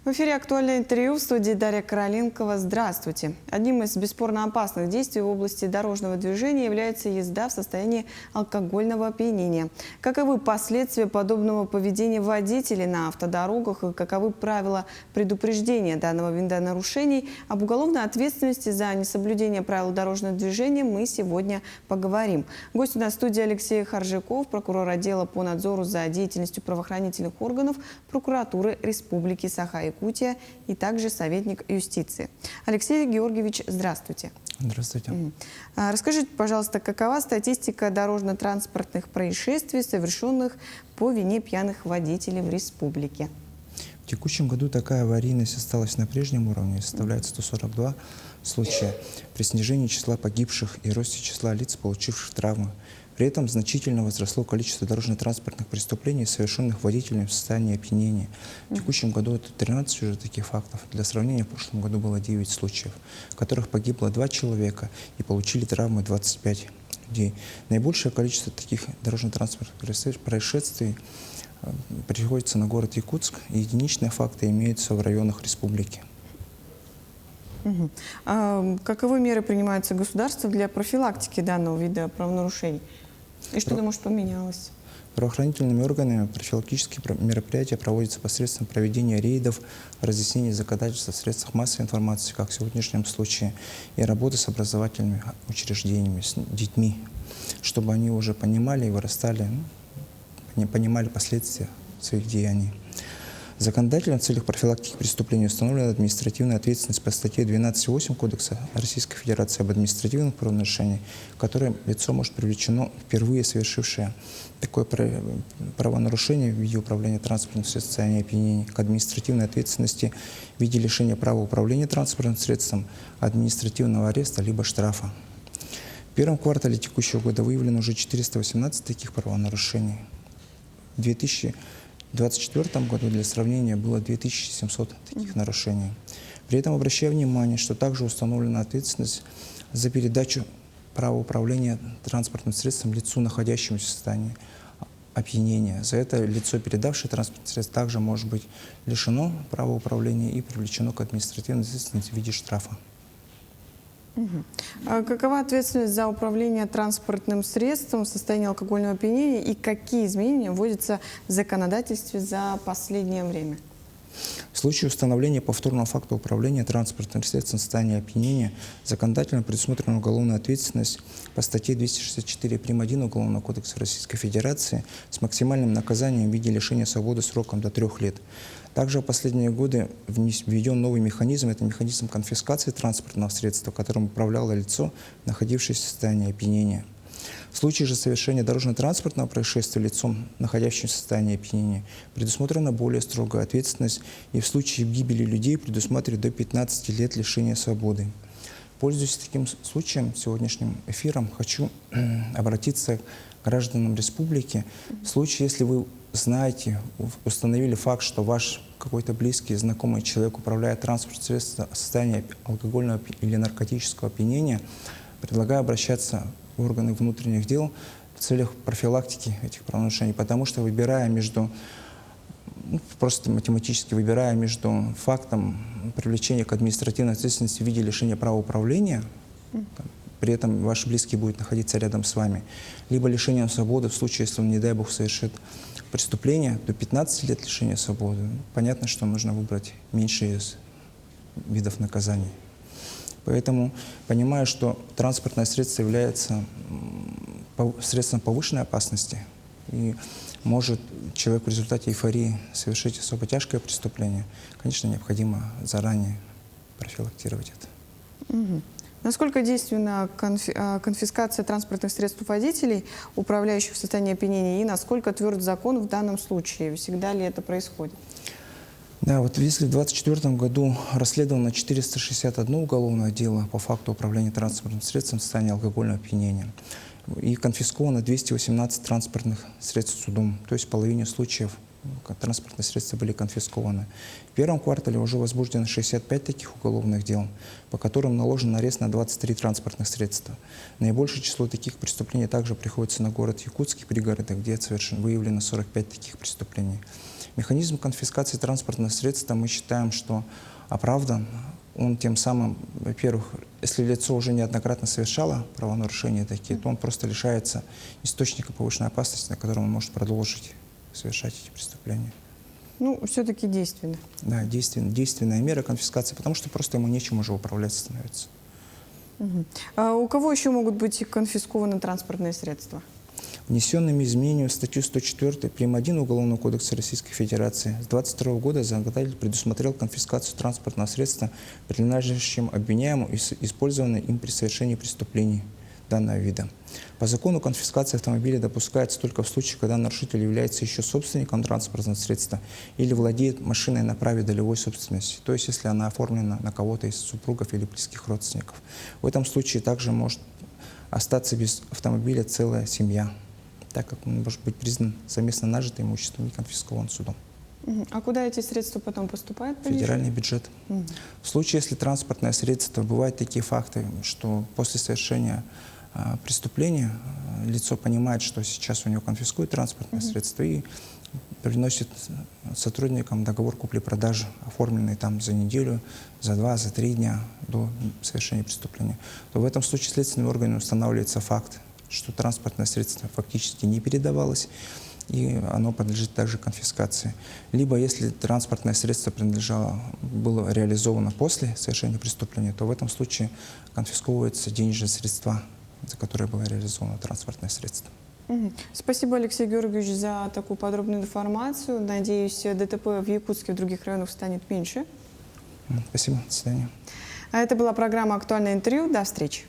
В эфире «Актуальное интервью», в студии Дарья Короленкова. Здравствуйте. Одним из бесспорно опасных действий в области дорожного движения является езда в состоянии алкогольного опьянения. Каковы последствия подобного поведения водителей на автодорогах и каковы правила предупреждения данного вида нарушений? Об уголовной ответственности за несоблюдение правил дорожного движения мы сегодня поговорим. Гость у нас в студии Алексей Харжаков, прокурор отдела по надзору за деятельностью правоохранительных органов прокуратуры Республики Саха-Якутия и также советник юстиции. Алексей Георгиевич, здравствуйте. Здравствуйте. Расскажите, пожалуйста, какова статистика дорожно-транспортных происшествий, совершенных по вине пьяных водителей в республике? В текущем году такая аварийность осталась на прежнем уровне, составляет 142 случая при снижении числа погибших и росте числа лиц, получивших травмы. При этом значительно возросло количество дорожно-транспортных преступлений, совершенных водителями в состоянии опьянения. В текущем году это 13 уже таких фактов. Для сравнения, в прошлом году было 9 случаев, в которых погибло 2 человека и получили травмы 25 людей. Наибольшее количество таких дорожно-транспортных происшествий приходится на город Якутск, и единичные факты имеются в районах республики. Каковы меры принимаются государством для профилактики данного вида правонарушений? И что-то, может, поменялось? Правоохранительными органами профилактические мероприятия проводятся посредством проведения рейдов, разъяснений законодательства в средствах массовой информации, как в сегодняшнем случае, и работы с образовательными учреждениями, с детьми, чтобы они уже понимали и вырастали, понимали последствия своих деяний. Законодателем в целях профилактики преступлений установлена административная ответственность по статье 12.8 Кодекса Российской Федерации об административных правонарушениях, которым лицо может привлечено, впервые совершившее такое правонарушение в виде управления транспортным средством в состоянии опьянения, к административной ответственности в виде лишения права управления транспортным средством, административного ареста либо штрафа. В первом квартале текущего года выявлено уже 418 таких правонарушений. В 2024 году, для сравнения, было 2700 таких нарушений. При этом обращаю внимание, что также установлена ответственность за передачу права управления транспортным средством лицу, находящемуся в состоянии опьянения. За это лицо, передавшее транспортное средство, также может быть лишено права управления и привлечено к административной ответственности в виде штрафа. Какова ответственность за управление транспортным средством в состоянии алкогольного опьянения и какие изменения вводятся в законодательстве за последнее время? В случае установления повторного факта управления транспортным средством в состоянии опьянения законодательно предусмотрена уголовная ответственность по статье 264 прим. 1 Уголовного кодекса Российской Федерации с максимальным наказанием в виде лишения свободы сроком до 3 лет. Также в последние годы введен новый механизм, это механизм конфискации транспортного средства, которым управляло лицо, находившееся в состоянии опьянения. В случае же совершения дорожно-транспортного происшествия лицом, находящимся в состоянии опьянения, предусмотрена более строгая ответственность, и в случае гибели людей предусматривает до 15 лет лишения свободы. Пользуясь таким случаем, сегодняшним эфиром, хочу обратиться к гражданам республики. В случае, если вы знаете, установили факт, что ваш какой-то близкий, знакомый человек управляет транспортным средством в состоянии алкогольного или наркотического опьянения, предлагаю обращаться в органы внутренних дел в целях профилактики этих правонарушений, потому что выбирая между, просто математически выбирая между фактом привлечения к административной ответственности в виде лишения права управления, при этом ваш близкий будет находиться рядом с вами, либо лишением свободы в случае, если он, не дай бог, совершит преступление, до 15 лет лишения свободы. Понятно, что нужно выбрать меньшие из видов наказаний. Поэтому понимаю, что транспортное средство является средством повышенной опасности, и может человек в результате эйфории совершить особо тяжкое преступление. Конечно, необходимо заранее профилактировать это. Насколько действенна конфискация транспортных средств у водителей, управляющих в состоянии опьянения, и насколько тверд закон в данном случае? Всегда ли это происходит? Да, вот если в 2024 году расследовано 461 уголовное дело по факту управления транспортным средством в состоянии алкогольного опьянения, и конфисковано 218 транспортных средств судом, то есть в половине случаев транспортные средства были конфискованы. В первом квартале уже возбуждено 65 таких уголовных дел, по которым наложен арест на 23 транспортных средства. Наибольшее число таких преступлений также приходится на город Якутск и пригороды, где выявлено 45 таких преступлений. Механизм конфискации транспортных средств, мы считаем, что оправдан. Он тем самым, во-первых, если лицо уже неоднократно совершало правонарушения такие, то он просто лишается источника повышенной опасности, на котором он может продолжить совершать эти преступления. Ну, все-таки действенно. Да, действенная мера конфискации, потому что просто ему нечем уже управлять становится. А у кого еще могут быть конфискованы транспортные средства? Внесенными изменениями в статью 104 прим. 1 Уголовного кодекса Российской Федерации с 2022 года законодатель предусмотрел конфискацию транспортного средства, принадлежащим обвиняемому и использованным им при совершении преступлений данного вида. По закону конфискация автомобиля допускается только в случае, когда нарушитель является еще собственником транспортного средства или владеет машиной на праве долевой собственности, то есть если она оформлена на кого-то из супругов или близких родственников. В этом случае также может остаться без автомобиля целая семья, так как он может быть признан совместно нажитым имуществом и конфискован судом. А куда эти средства потом поступают? Федеральный бюджет. В случае, если транспортное средство, бывают такие факты, что после совершения преступления лицо понимает, что сейчас у него конфискуют транспортное средство и приносит сотрудникам договор купли-продажи, оформленный там за неделю, за 2, за 3 дня до совершения преступления, то в этом случае следственным органам устанавливается факт, что транспортное средство фактически не передавалось, и оно подлежит также конфискации. Либо если транспортное средство было реализовано после совершения преступления, то в этом случае конфисковываются денежные средства, за которые было реализовано транспортное средство. Спасибо, Алексей Георгиевич, за такую подробную информацию. Надеюсь, ДТП в Якутске и в других районах станет меньше. Спасибо, до свидания. А это была программа «Актуальное интервью». До встречи.